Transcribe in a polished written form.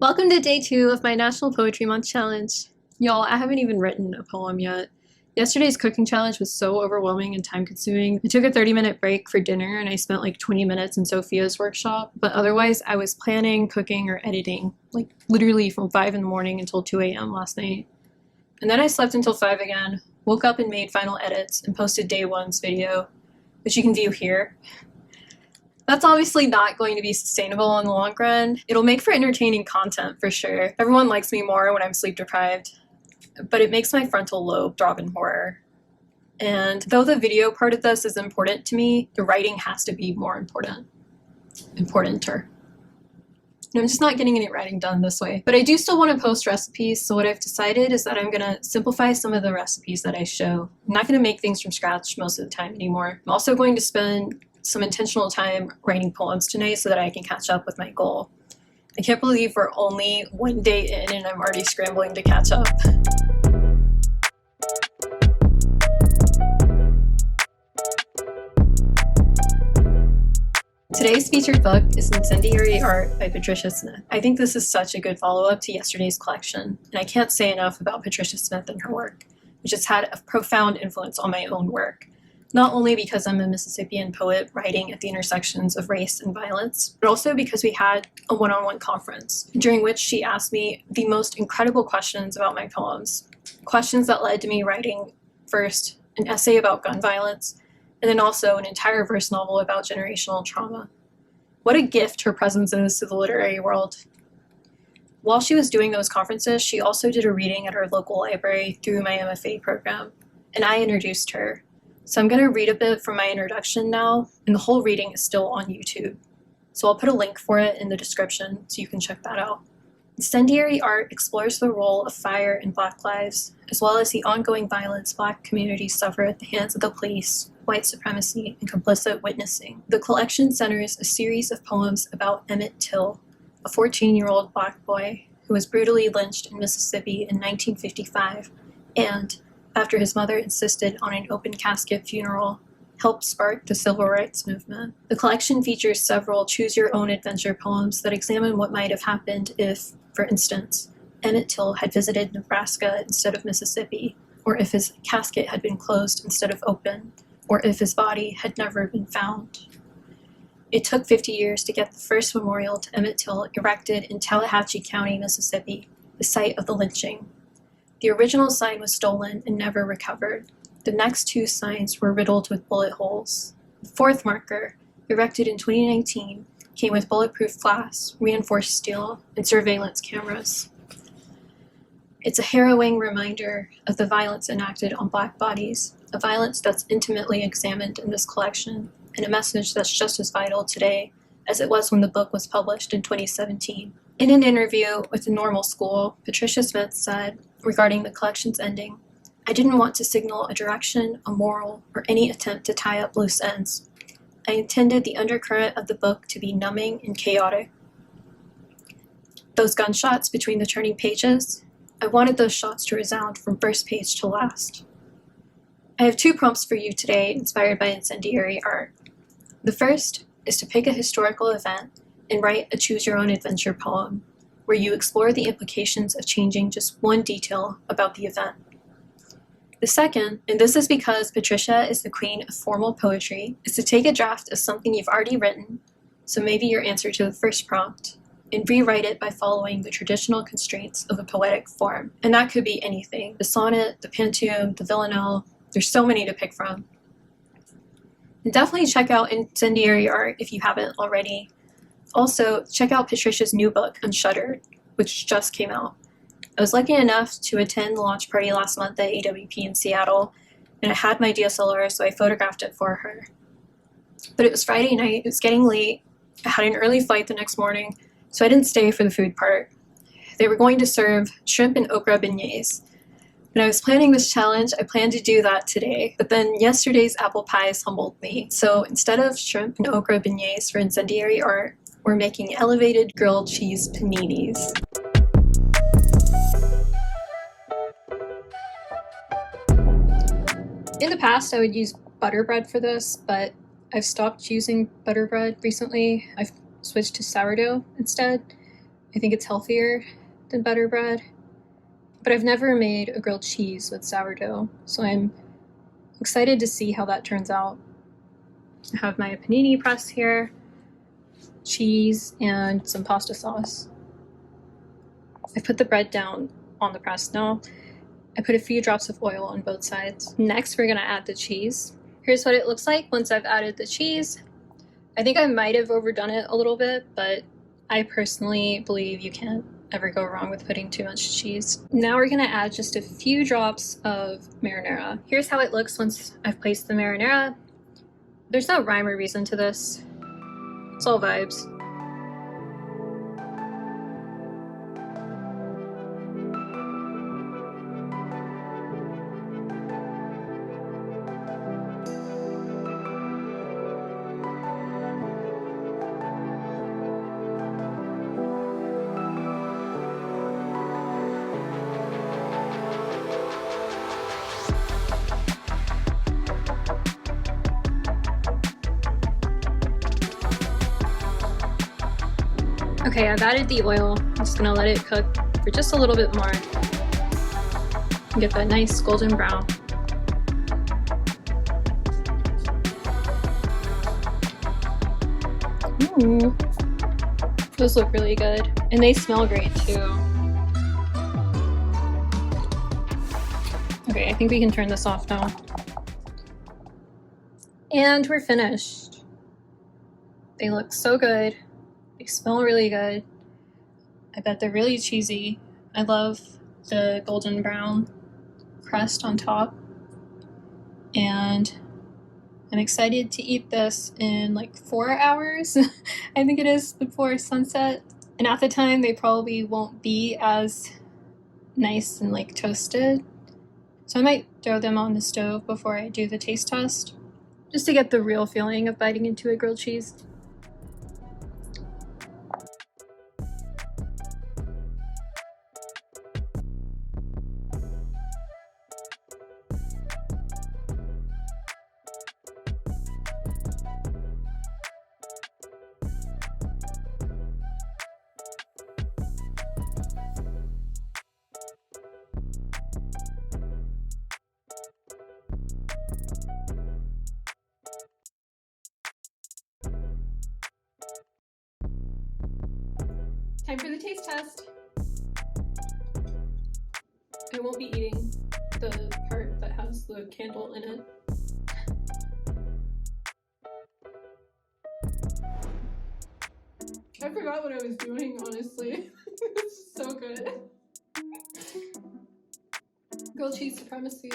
Welcome to day 2 of my National Poetry Month challenge. Y'all, I haven't even written a poem yet. Yesterday's cooking challenge was so overwhelming and time-consuming. I took a 30-minute break for dinner and I spent like 20 minutes in Sophia's workshop, but otherwise I was planning, cooking, or editing, like literally from 5 in the morning until 2 a.m. last night. And then I slept until 5 again, woke up and made final edits, and posted day 1's video, which you can view here. That's obviously not going to be sustainable in the long run. It'll make for entertaining content for sure. Everyone likes me more when I'm sleep deprived, but it makes my frontal lobe throb in horror. And though the video part of this is important to me, the writing has to be more importanter. And I'm just not getting any writing done this way. But I do still want to post recipes, so what I've decided is that I'm going to simplify some of the recipes that I show. I'm not going to make things from scratch most of the time anymore. I'm also going to spend some intentional time writing poems tonight so that I can catch up with my goal. I can't believe we're only one day in and I'm already scrambling to catch up. Today's featured book is Incendiary Art by Patricia Smith. I think this is such a good follow-up to yesterday's collection, and I can't say enough about Patricia Smith and her work, which has had a profound influence on my own work. Not only because I'm a Mississippian poet writing at the intersections of race and violence, but also because we had a one-on-one conference, during which she asked me the most incredible questions about my poems. Questions that led to me writing, first, an essay about gun violence, and then also an entire verse novel about generational trauma. What a gift her presence is to the literary world. While she was doing those conferences, she also did a reading at her local library through my MFA program, and I introduced her. So I'm going to read a bit from my introduction now, and the whole reading is still on YouTube. So I'll put a link for it in the description so you can check that out. Incendiary Art explores the role of fire in Black lives, as well as the ongoing violence Black communities suffer at the hands of the police, white supremacy, and complicit witnessing. The collection centers a series of poems about Emmett Till, a 14-year-old Black boy who was brutally lynched in Mississippi in 1955, and after his mother insisted on an open casket funeral, helped spark the civil rights movement. The collection features several choose-your-own-adventure poems that examine what might have happened if, for instance, Emmett Till had visited Nebraska instead of Mississippi, or if his casket had been closed instead of open, or if his body had never been found. It took 50 years to get the first memorial to Emmett Till erected in Tallahatchie County, Mississippi, the site of the lynching. The original sign was stolen and never recovered. The next 2 signs were riddled with bullet holes. The 4th marker, erected in 2019, came with bulletproof glass, reinforced steel, and surveillance cameras. It's a harrowing reminder of the violence enacted on Black bodies, a violence that's intimately examined in this collection, and a message that's just as vital today as it was when the book was published in 2017. In an interview with the Normal School, Patricia Smith said, regarding the collection's ending, "I didn't want to signal a direction, a moral, or any attempt to tie up loose ends. I intended the undercurrent of the book to be numbing and chaotic. Those gunshots between the turning pages, I wanted those shots to resound from first page to last." I have 2 prompts for you today inspired by Incendiary Art. The first is to pick a historical event and write a choose-your-own-adventure poem, where you explore the implications of changing just one detail about the event. The second, and this is because Patricia is the queen of formal poetry, is to take a draft of something you've already written, so maybe your answer to the first prompt, and rewrite it by following the traditional constraints of a poetic form. And that could be anything: the sonnet, the pantoum, the villanelle. There's so many to pick from. And definitely check out Incendiary Art if you haven't already. Also, check out Patricia's new book, Unshuttered, which just came out. I was lucky enough to attend the launch party last month at AWP in Seattle, and I had my DSLR, so I photographed it for her. But it was Friday night, it was getting late, I had an early flight the next morning, so I didn't stay for the food part. They were going to serve shrimp and okra beignets. When I was planning this challenge, I planned to do that today, but then yesterday's apple pies humbled me. So instead of shrimp and okra beignets for Incendiary Art, we're making elevated grilled cheese paninis. In the past, I would use butter bread for this, but I've stopped using butter bread recently. I've switched to sourdough instead. I think it's healthier than butter bread. But I've never made a grilled cheese with sourdough, so I'm excited to see how that turns out. I have my panini press here, cheese, and some pasta sauce. I put the bread down on the press now. I put a few drops of oil on both sides. Next, we're gonna add the cheese. Here's what it looks like once I've added the cheese. I think I might have overdone it a little bit, but I personally believe you can't ever go wrong with putting too much cheese. Now we're gonna add just a few drops of marinara. Here's how it looks once I've placed the marinara. There's no rhyme or reason to this. It's all vibes. Okay, I've added the oil. I'm just gonna let it cook for just a little bit more. Get that nice golden brown. Ooh, those look really good. And they smell great too. Okay, I think we can turn this off now. And we're finished. They look so good. They smell really good. I bet they're really cheesy. I love the golden brown crust on top. And I'm excited to eat this in like 4 hours. I think it is before sunset. And at the time, they probably won't be as nice and like toasted. So I might throw them on the stove before I do the taste test, just to get the real feeling of biting into a grilled cheese. Time for the taste test. I won't be eating the part that has the candle in it. I forgot what I was doing, honestly. It's so good. Grilled cheese supremacy.